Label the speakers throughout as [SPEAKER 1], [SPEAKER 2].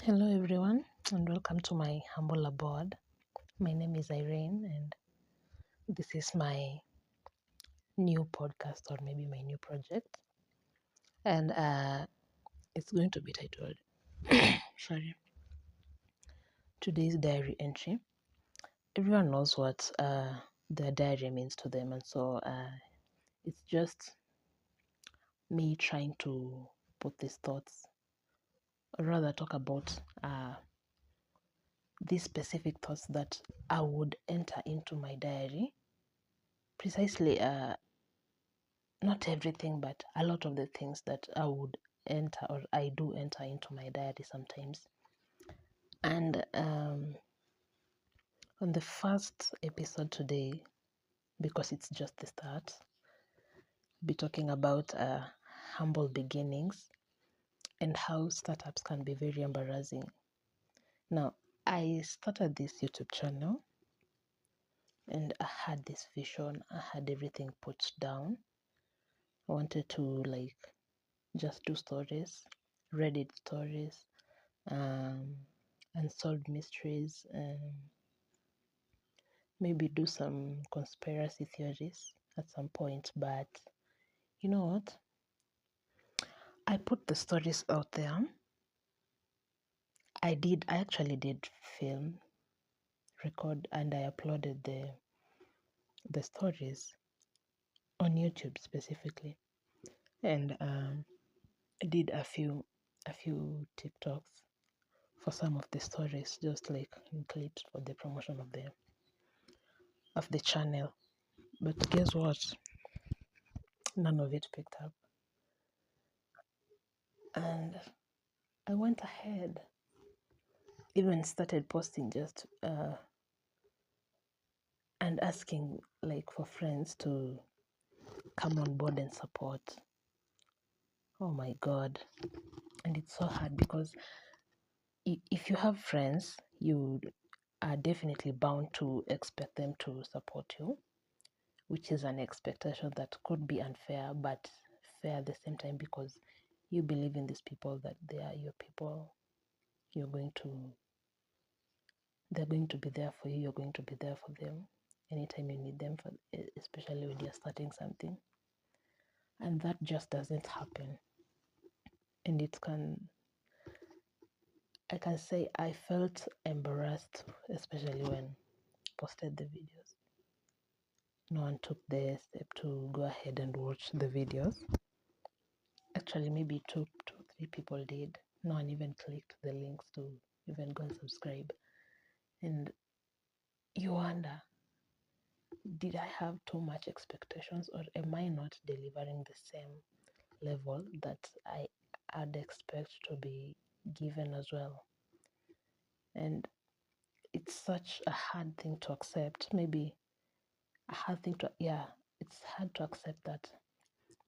[SPEAKER 1] Hello, everyone, and welcome to my humble abode. My name is Irene, and this is my new podcast, or maybe my new project. And it's going to be titled, sorry, today's diary entry. Everyone knows what their diary means to them, and so it's just me trying to put these thoughts, or rather, talk about these specific thoughts that I would enter into my diary. Precisely, not everything, but a lot of the things that I would enter or I do enter into my diary sometimes. And on the first episode today, because it's just the start, I'll be talking about humble beginnings and how startups can be very embarrassing. Now, I started this YouTube channel and I had this vision, I had everything put down. I wanted to just do stories, Reddit stories, um, unsolved mysteries, maybe do some conspiracy theories at some point. But you know what? I put the stories out there. I actually did film, record, and I uploaded the stories on YouTube specifically. And I did a few TikToks for some of the stories, just like in clips for the promotion of the channel. But guess what? None of it picked up. And I went ahead, even started posting just and asking for friends to come on board and support. Oh my God. And it's so hard because if you have friends, you are definitely bound to expect them to support you, which is an expectation that could be unfair, but fair at the same time because you believe in these people that they are your people. They're going to be there for you. You're going to be there for them anytime you need them, especially when you're starting something. And that just doesn't happen. And I can say I felt embarrassed, especially when posted the videos. No one took the step to go ahead and watch the videos. Actually, maybe two, three people did. No one even clicked the links to even go and subscribe. And you wonder, did I have too much expectations, or am I not delivering the same level that I'd expect to be given as well? And it's such a hard thing to accept. Maybe a hard thing to, yeah, it's hard to accept that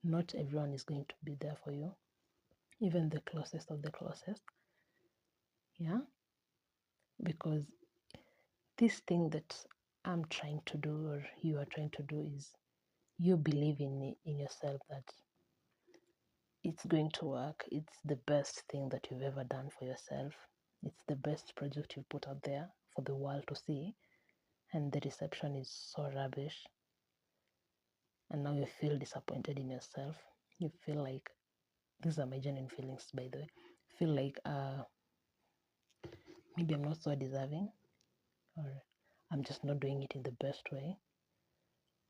[SPEAKER 1] not everyone is going to be there for you, even the closest of the closest. Yeah, because this thing that I'm trying to do or you are trying to do is you believe in yourself that it's going to work. It's the best thing that you've ever done for yourself. It's the best project you've put out there for the world to see, and the reception is so rubbish. And now you feel disappointed in yourself. You feel like, these are my genuine feelings, by the way. Feel like maybe I'm not so deserving, or I'm just not doing it in the best way,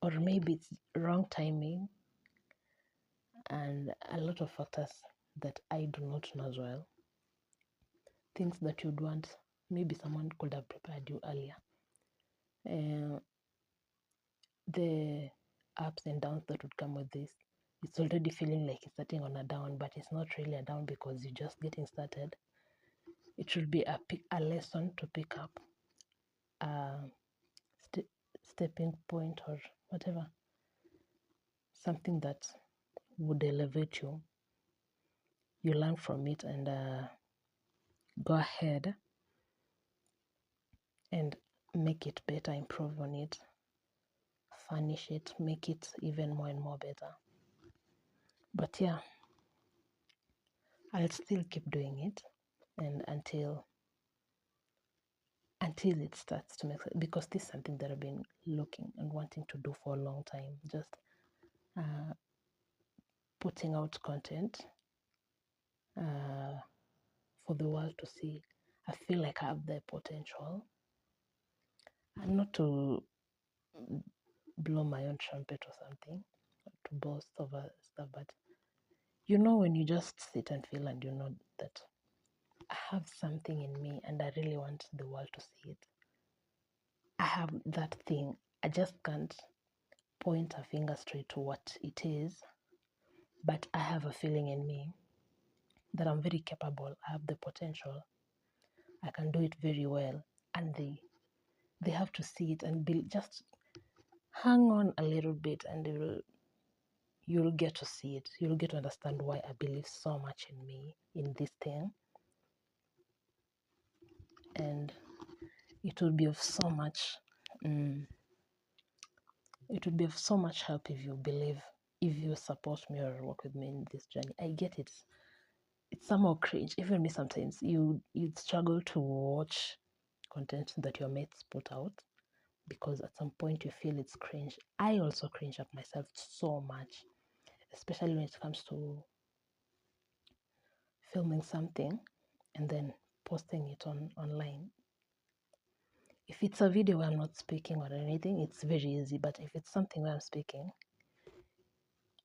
[SPEAKER 1] or maybe it's wrong timing, and a lot of factors that I do not know as well. Things that you'd want, maybe someone could have prepared you earlier. The ups and downs that would come with this, it's already feeling like it's starting on a down, but it's not really a down because you're just getting started. It should be a lesson to pick up, a stepping point or whatever, something that would elevate you. You learn from it and go ahead and make it better, improve on it, furnish it, make it even more and more better. But yeah, I'll still keep doing it. and until it starts to make sense, because this is something that I've been looking and wanting to do for a long time, just putting out content for the world to see. I feel like I have the potential, and not to blow my own trumpet or something, to boast over stuff, but when you just sit and feel and that I have something in me and I really want the world to see it. I have that thing. I just can't point a finger straight to what it is, but I have a feeling in me that I'm very capable. I have the potential. I can do it very well, and they have to see it and just hang on a little bit, and you'll get to see it. You'll get to understand why I believe so much in me, in this thing, and it will be of so much. It would be of so much help if you believe, if you support me or work with me in this journey. I get it. It's somehow cringe. Even me sometimes, you'd struggle to watch content that your mates put out, because at some point you feel it's cringe. I also cringe at myself so much, especially when it comes to filming something and then posting it online. If it's a video where I'm not speaking or anything, it's very easy. But if it's something where I'm speaking,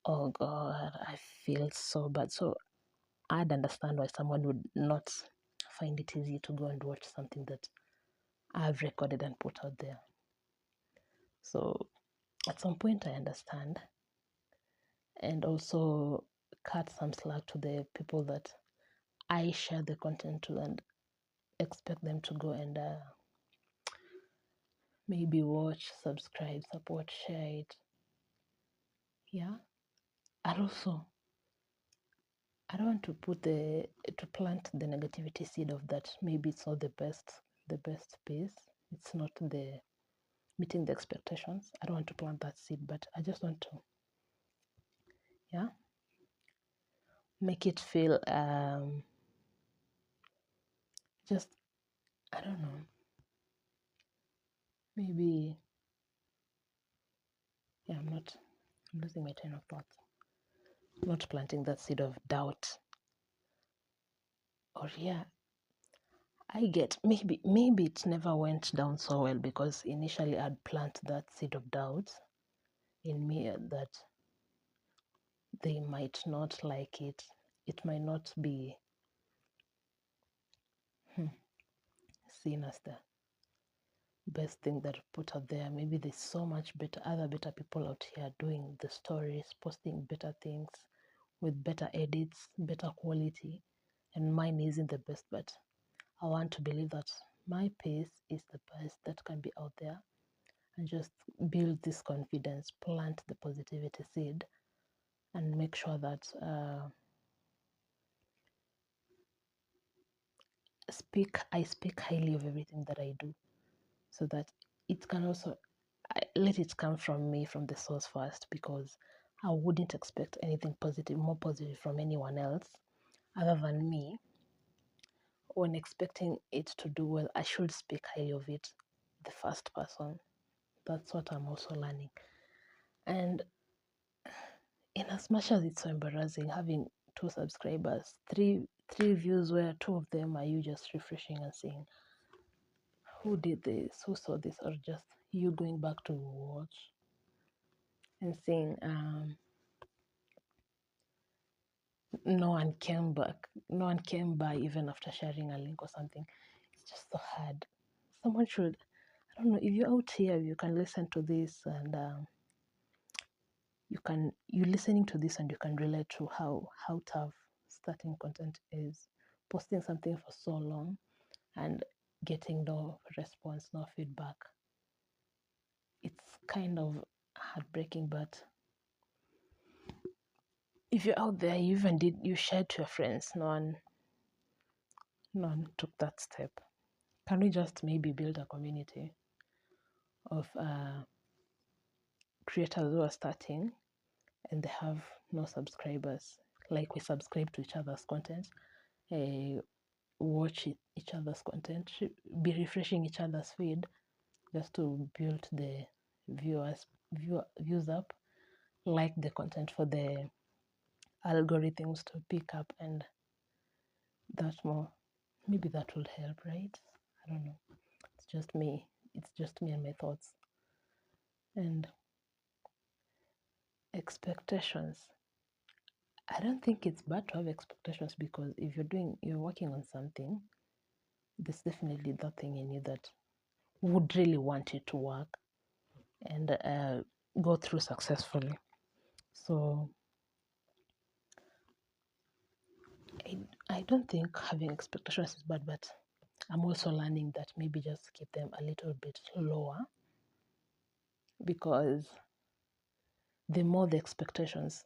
[SPEAKER 1] oh God, I feel so bad. So I'd understand why someone would not find it easy to go and watch something that I've recorded and put out there. So at some point I understand, and also cut some slack to the people that I share the content to and expect them to go and maybe watch, subscribe, support, share it. Yeah. And also, I don't want to plant the negativity seed of that. Maybe it's not the best piece. It's not the meeting the expectations. I don't want to plant that seed, but I just want to, yeah, make it feel just, I don't know, maybe, yeah, I'm losing my train of thought. Not planting that seed of doubt. Or yeah, I get, maybe it never went down so well because initially I'd plant that seed of doubt in me that they might not like it. It might not be seen as the best thing that I put out there. Maybe there's so much other better people out here doing the stories, posting better things with better edits, better quality, and mine isn't the best. But I want to believe that my pace is the best that can be out there, and just build this confidence, plant the positivity seed, and make sure that I speak highly of everything that I do, so that it can also let it come from me, from the source first, because I wouldn't expect anything more positive from anyone else other than me. When expecting it to do well, I should speak highly of it, the first person. That's what I'm also learning. And in as much as it's so embarrassing having 2 subscribers, three views where 2 of them are you just refreshing and saying, who did this, who saw this, or just you going back to watch and saying, no one came back, no one came by even after sharing a link or something. It's just so hard. Someone should, I don't know, if you're out here, you can listen to this, and you're listening to this and you can relate to how tough starting content is, posting something for so long and getting no response, no feedback. It's kind of heartbreaking. But if you're out there, you shared to your friends, no one took that step. Can we just maybe build a community of creators who are starting and they have no subscribers, like we subscribe to each other's content, watch watch each other's content, be refreshing each other's feed just to build the views up, like the content for the algorithms to pick up, and that more. Maybe that will help, right? I don't know. It's just me. It's just me and my thoughts. And expectations. I don't think it's bad to have expectations, because if you're working on something, there's definitely that thing in you that would really want it to work and go through successfully. So I don't think having expectations is bad, but I'm also learning that maybe just keep them a little bit lower, because the more the expectations,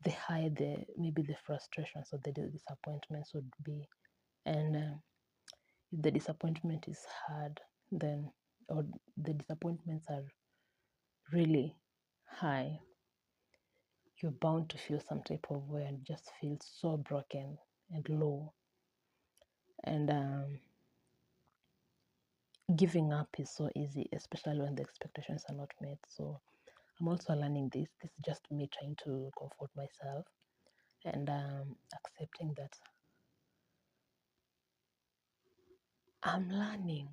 [SPEAKER 1] the higher maybe the frustrations or the disappointments would be. And if the disappointment is hard, then, or the disappointments are really high, you're bound to feel some type of way and just feel so broken and low. And giving up is so easy, especially when the expectations are not met. So I'm also learning this. This is just me trying to comfort myself and accepting that I'm learning,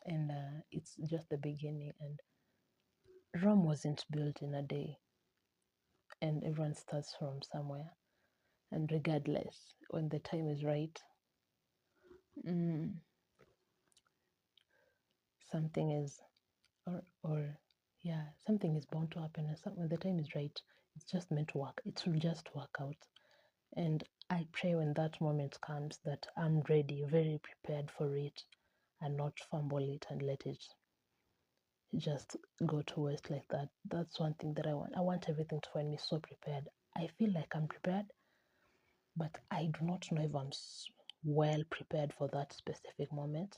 [SPEAKER 1] and it's just the beginning. And Rome wasn't built in a day, and everyone starts from somewhere. And regardless, when the time is right, mm, something is, or yeah, something is bound to happen. And when the time is right, it's just meant to work. It will just work out. And I pray when that moment comes that I'm ready, very prepared for it, and not fumble it and let it just go to waste like that. That's one thing that I want. I want everything to find me so prepared. I feel like I'm prepared, but I do not know if I'm well prepared for that specific moment.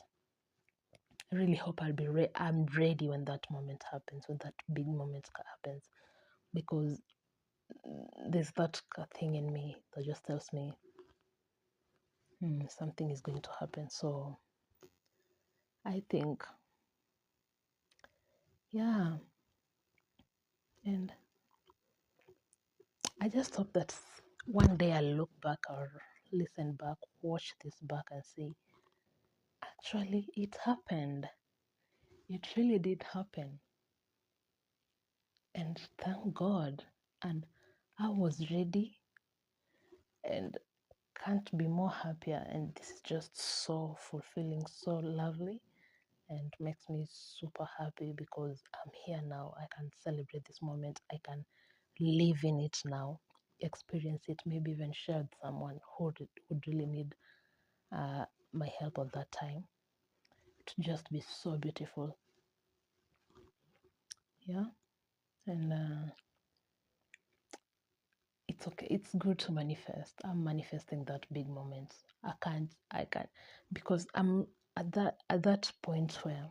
[SPEAKER 1] I really hope I'm ready when that moment happens, when that big moment happens, because there's that thing in me that just tells me something is going to happen. So I think, yeah, and I just hope that one day I'll look back or listen back, watch this back and say, actually, it happened. It really did happen. And thank God. And I was ready and can't be more happier. And this is just so fulfilling, so lovely, and makes me super happy because I'm here now. I can celebrate this moment. I can live in it now, experience it, maybe even share with someone who would really need my help at that time. It would just be so beautiful. Yeah. And it's okay. It's good to manifest. I'm manifesting that big moment. I can't, because I'm at that point where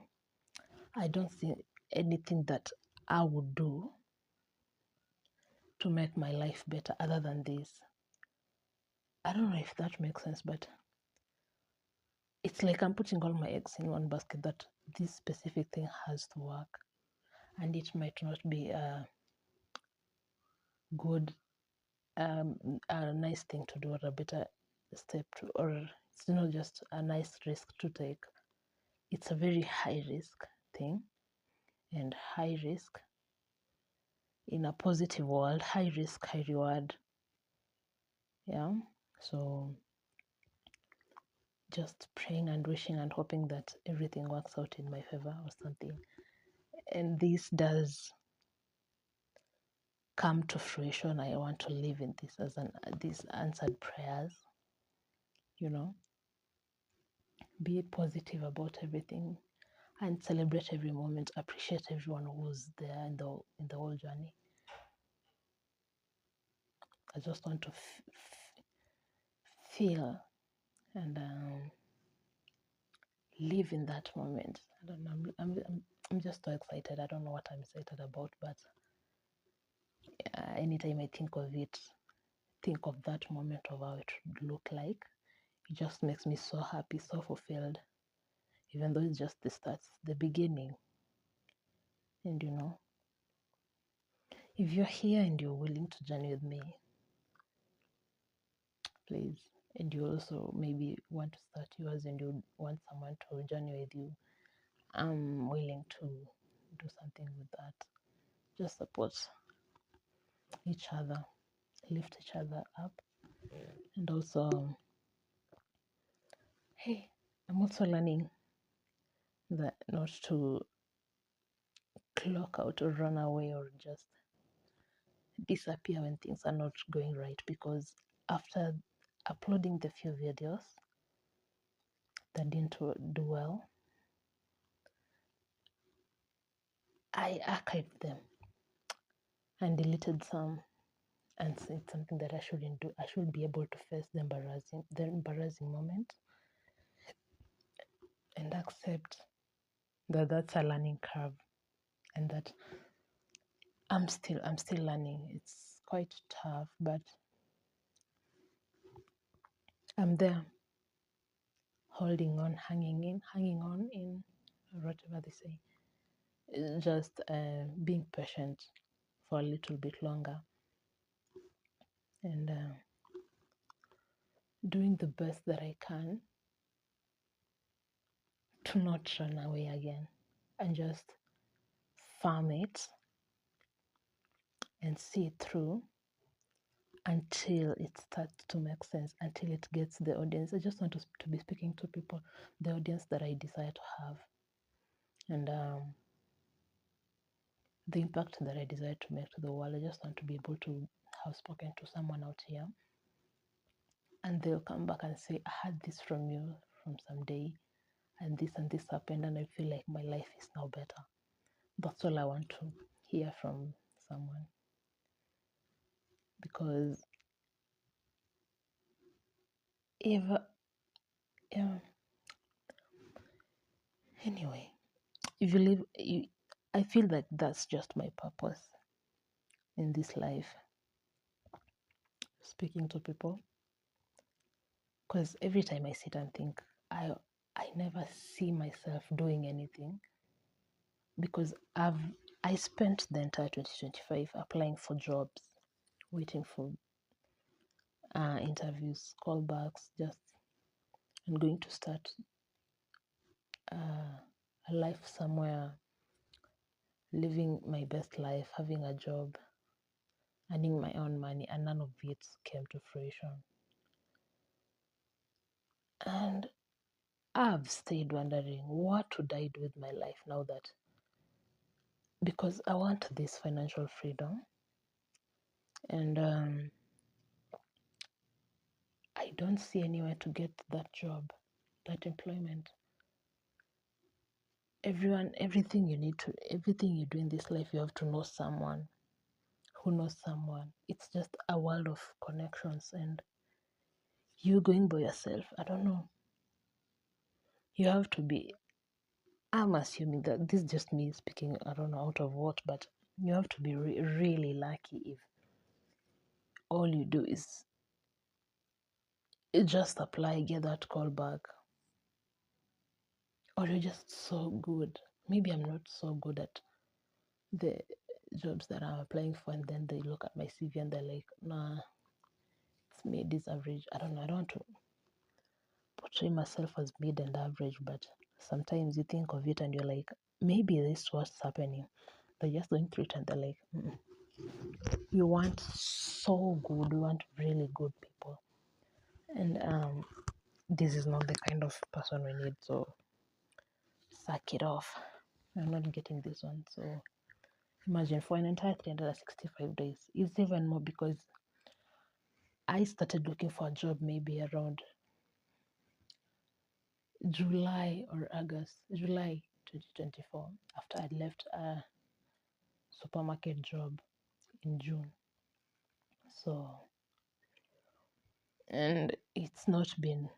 [SPEAKER 1] I don't see anything that I would do to make my life better other than this. I don't know if that makes sense, but it's like I'm putting all my eggs in one basket, that this specific thing has to work. And it might not be a good, a nice thing to do, or a better step to, or it's not just a nice risk to take. It's a very high risk thing, and high risk in a positive world, high risk, high reward. Yeah. So just praying and wishing and hoping that everything works out in my favor or something. And this does come to fruition. I want to live in this as these answered prayers. Be positive about everything and celebrate every moment. Appreciate everyone who's there in the whole journey. I just want to feel and live in that moment. I don't know. I'm just so excited. I don't know what I'm excited about, but anytime I think of it, think of that moment of how it would look like, It just makes me so happy, so fulfilled, even though it's just the start, the beginning. And if you're here and you're willing to journey with me, please, and you also maybe want to start yours and you want someone to journey with you, I'm willing to do something with that. Just support each other, lift each other up, and also, hey, I'm also learning that not to clock out or run away or just disappear when things are not going right, because after uploading the few videos that didn't do well, I archived them and deleted some and said something that I shouldn't do. I should be able to face the embarrassing moment and accept that that's a learning curve and that I'm still learning. It's quite tough, but I'm there, holding on, hanging on in whatever they say. Just being patient for a little bit longer and doing the best that I can to not run away again and just farm it and see it through until it starts to make sense, until it gets the audience. I just want to be speaking to people, the audience that I desire to have, and the impact that I desire to make to the world. I just want to be able to have spoken to someone out here and they'll come back and say, I heard this from you from some day and this happened and I feel like my life is now better. That's all I want to hear from someone, because if anyway, if you live I feel like that's just my purpose in this life, speaking to people, because every time I sit and think, I never see myself doing anything, because I spent the entire 2025 applying for jobs, waiting for interviews, callbacks, just and going to start a life somewhere, living my best life, having a job, earning my own money, and none of it came to fruition. And I've stayed wondering, what would I do with my life now that, because I want this financial freedom and I don't see anywhere to get that job, that employment. Everything you do in this life, you have to know someone who knows someone. It's just a world of connections, and you going by yourself, I don't know. You have to be, I'm assuming that this is just me speaking, I don't know out of what, but you have to be really lucky if all you do is just apply, get that call back, or you're just so good. Maybe I'm not so good at the jobs that I'm applying for, and then they look at my CV and they're like, nah, it's mid, it's average. I don't know. I don't want to portray myself as mid and average, but sometimes you think of it and you're like, maybe this is what's happening. They're just going through it and they're like, we want so good, we want really good people. And this is not the kind of person we need, so suck it off. I'm not getting this one. So imagine for an entire 365 days. It's even more because I started looking for a job maybe around July 2024, after I left a supermarket job in June. So, and it's not been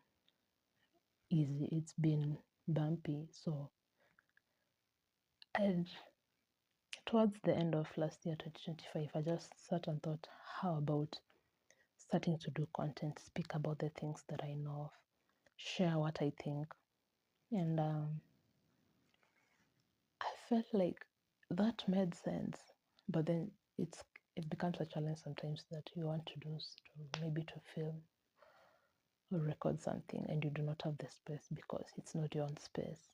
[SPEAKER 1] easy, it's been bumpy. So, and towards the end of last year, 2025, I just sat and thought, how about starting to do content, speak about the things that I know of, share what I think. And I felt like that made sense, but then it becomes a challenge sometimes that you want to do maybe to film or record something and you do not have the space because it's not your own space.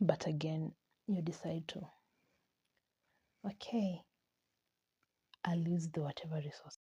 [SPEAKER 1] But again, you decide to, okay, I'll use the whatever resource